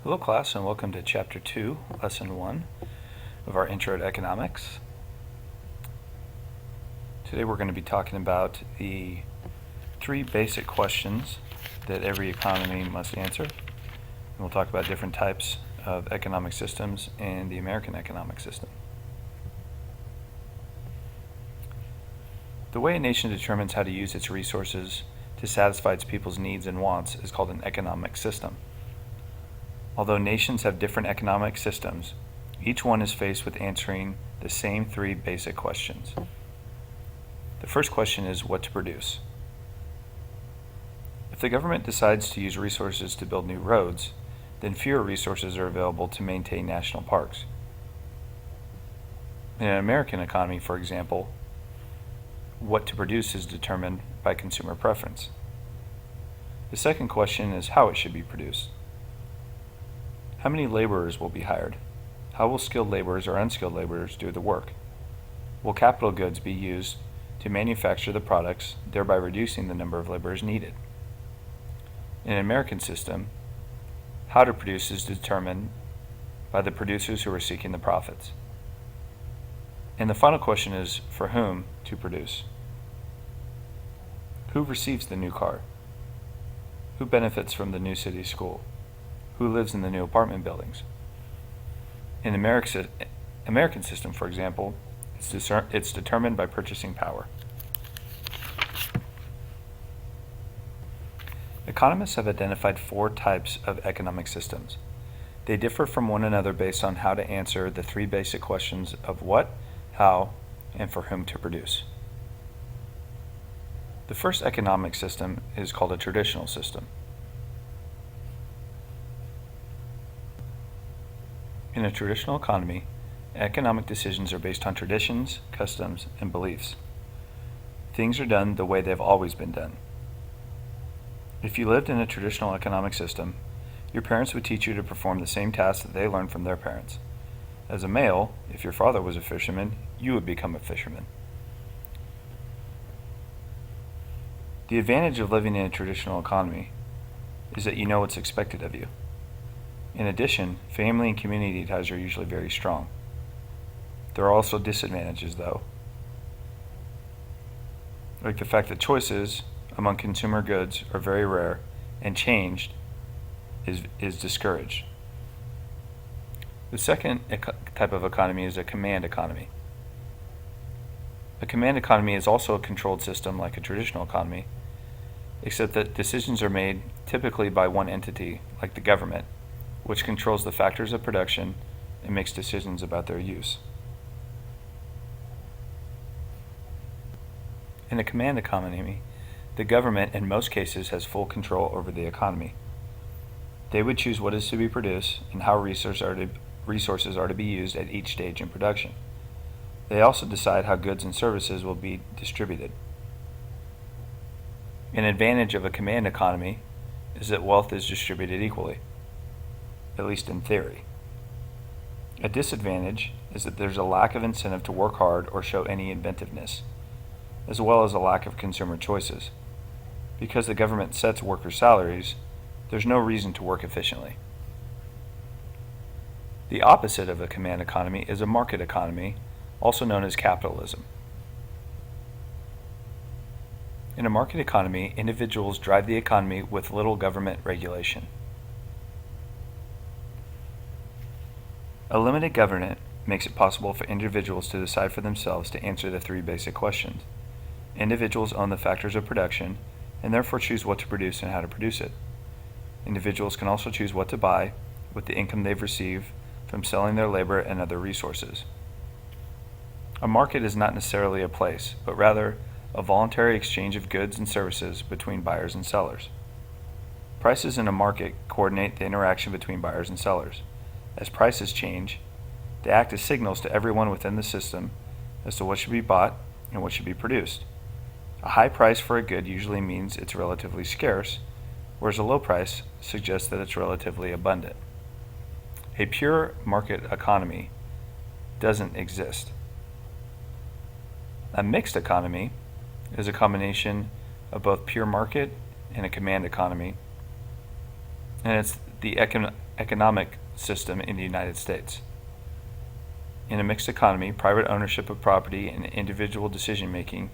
Hello class, and welcome to Chapter 2, Lesson 1 of our Intro to Economics. Today we're going to be talking about the three basic questions that every economy must answer. And we'll talk about different types of economic systems and the American economic system. The way a nation determines how to use its resources to satisfy its people's needs and wants is called an economic system. Although nations have different economic systems, each one is faced with answering the same three basic questions. The first question is what to produce. If the government decides to use resources to build new roads, then fewer resources are available to maintain national parks. In an American economy, for example, what to produce is determined by consumer preference. The second question is how it should be produced. How many laborers will be hired? How will skilled laborers or unskilled laborers do the work? Will capital goods be used to manufacture the products, thereby reducing the number of laborers needed? In an American system, how to produce is determined by the producers who are seeking the profits. And the final question is for whom to produce. Who receives the new car? Who benefits from the new city school? Who lives in the new apartment buildings? In the American system, for example, it's determined by purchasing power. Economists have identified four types of economic systems. They differ from one another based on how to answer the three basic questions of what, how, and for whom to produce. The first economic system is called a traditional system. In a traditional economy, economic decisions are based on traditions, customs, and beliefs. Things are done the way they've always been done. If you lived in a traditional economic system, your parents would teach you to perform the same tasks that they learned from their parents. As a male, if your father was a fisherman, you would become a fisherman. The advantage of living in a traditional economy is that you know what's expected of you. In addition, family and community ties are usually very strong. There are also disadvantages, though, like the fact that choices among consumer goods are very rare and change is discouraged. The second type of economy is a command economy. A command economy is also a controlled system like a traditional economy, except that decisions are made typically by one entity, like the government, which controls the factors of production and makes decisions about their use. In a command economy, the government in most cases has full control over the economy. They would choose what is to be produced and how resources are to be used at each stage in production. They also decide how goods and services will be distributed. An advantage of a command economy is that wealth is distributed equally, at least in theory. A disadvantage is that there's a lack of incentive to work hard or show any inventiveness, as well as a lack of consumer choices. Because the government sets workers' salaries, there's no reason to work efficiently. The opposite of a command economy is a market economy, also known as capitalism. In a market economy, individuals drive the economy with little government regulation. A limited government makes it possible for individuals to decide for themselves to answer the three basic questions. Individuals own the factors of production and therefore choose what to produce and how to produce it. Individuals can also choose what to buy with the income they've received from selling their labor and other resources. A market is not necessarily a place, but rather a voluntary exchange of goods and services between buyers and sellers. Prices in a market coordinate the interaction between buyers and sellers. As prices change, they act as signals to everyone within the system as to what should be bought and what should be produced. A high price for a good usually means it's relatively scarce, whereas a low price suggests that it's relatively abundant. A pure market economy doesn't exist. A mixed economy is a combination of both pure market and a command economy, and it's the economic system in the United States. In a mixed economy, private ownership of property and individual decision-making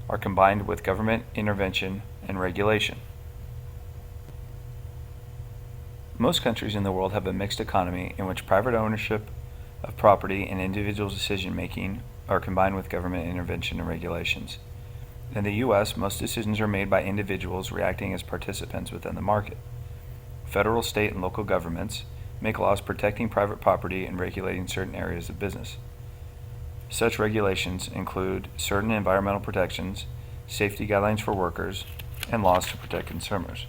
are combined with government intervention and regulation. Most countries in the world have a mixed economy in which private ownership of property and individual decision-making are combined with government intervention and regulations. In the U.S., most decisions are made by individuals reacting as participants within the market. Federal, state, and local governments make laws protecting private property and regulating certain areas of business. Such regulations include certain environmental protections, safety guidelines for workers, and laws to protect consumers.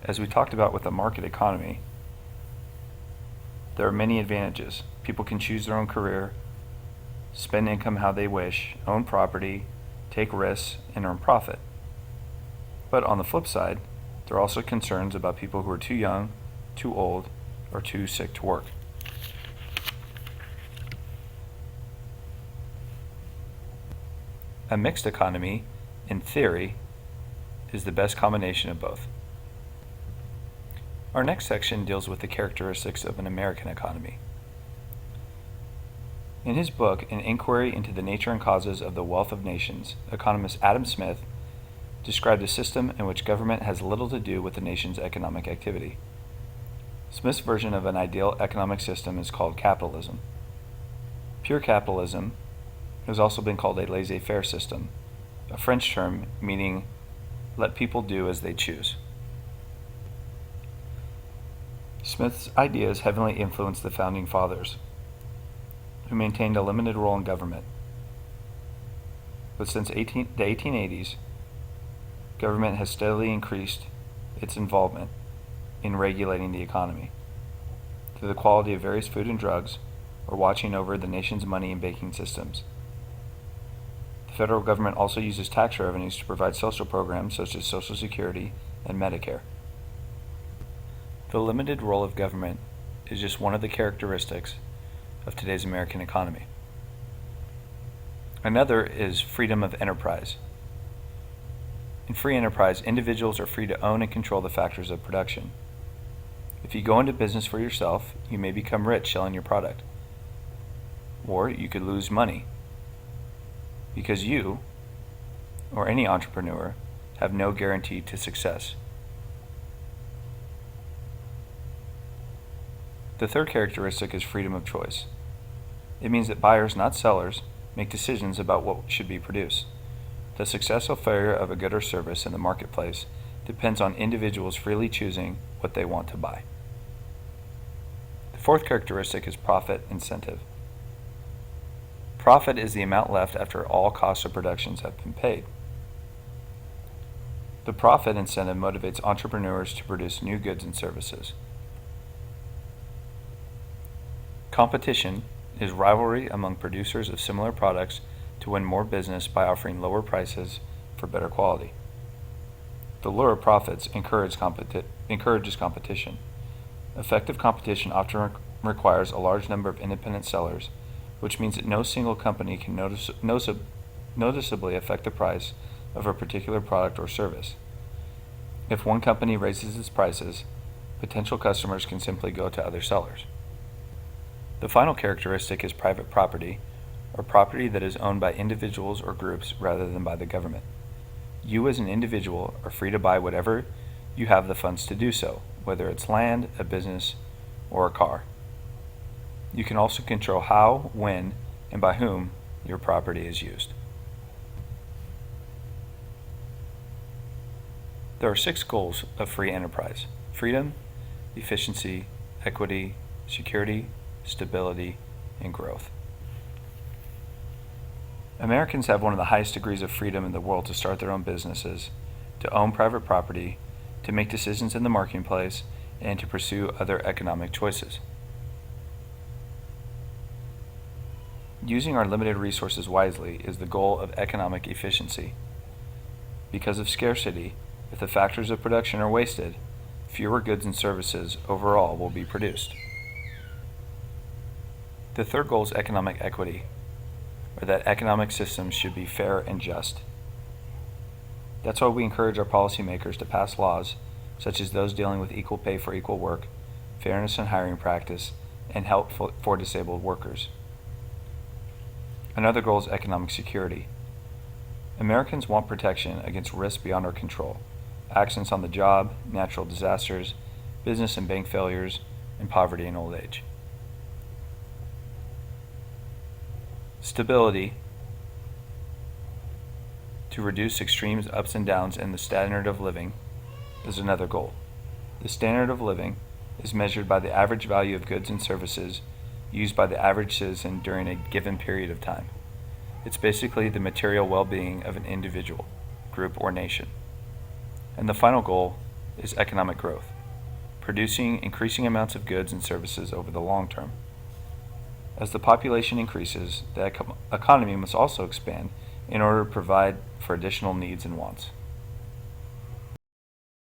As we talked about with the market economy, there are many advantages. People can choose their own career, spend income how they wish, own property, take risks, and earn profit. But on the flip side, there are also concerns about people who are too young, too old, or too sick to work. A mixed economy, in theory, is the best combination of both. Our next section deals with the characteristics of an American economy. In his book, An Inquiry into the Nature and Causes of the Wealth of Nations, economist Adam Smith described a system in which government has little to do with the nation's economic activity. Smith's version of an ideal economic system is called capitalism. Pure capitalism has also been called a laissez-faire system, a French term meaning let people do as they choose. Smith's ideas heavily influenced the Founding Fathers, who maintained a limited role in government. But since the 1880s, government has steadily increased its involvement in regulating the economy through the quality of various food and drugs or watching over the nation's money and banking systems. The federal government also uses tax revenues to provide social programs such as Social Security and Medicare. The limited role of government is just one of the characteristics of today's American economy. Another is freedom of enterprise. In free enterprise, individuals are free to own and control the factors of production. If you go into business for yourself, you may become rich selling your product. Or you could lose money because you, or any entrepreneur, have no guarantee to success. The third characteristic is freedom of choice. It means that buyers, not sellers, make decisions about what should be produced. The success or failure of a good or service in the marketplace depends on individuals freely choosing what they want to buy. The fourth characteristic is profit incentive. Profit is the amount left after all costs of productions have been paid. The profit incentive motivates entrepreneurs to produce new goods and services. Competition is rivalry among producers of similar products to win more business by offering lower prices for better quality. The lure of profits encourages competition. Effective competition often requires a large number of independent sellers, which means that no single company can noticeably affect the price of a particular product or service. If one company raises its prices, potential customers can simply go to other sellers. The final characteristic is private property, or property that is owned by individuals or groups rather than by the government. You as an individual are free to buy whatever you have the funds to do so, whether it's land, a business, or a car. You can also control how, when, and by whom your property is used. There are 6 goals of free enterprise: freedom, efficiency, equity, security, stability, and growth. Americans have one of the highest degrees of freedom in the world to start their own businesses, to own private property, to make decisions in the marketplace, and to pursue other economic choices. Using our limited resources wisely is the goal of economic efficiency. Because of scarcity, if the factors of production are wasted, fewer goods and services overall will be produced. The third goal is economic equity, or that economic systems should be fair and just. That's why we encourage our policymakers to pass laws such as those dealing with equal pay for equal work, fairness in hiring practice, and help for disabled workers. Another goal is economic security. Americans want protection against risks beyond our control, accidents on the job, natural disasters, business and bank failures, and poverty and old age. Stability, to reduce extremes, ups and downs in the standard of living, is another goal. The standard of living is measured by the average value of goods and services used by the average citizen during a given period of time. It's basically the material well-being of an individual, group, or nation. And the final goal is economic growth, producing increasing amounts of goods and services over the long term. As the population increases, the economy must also expand in order to provide for additional needs and wants.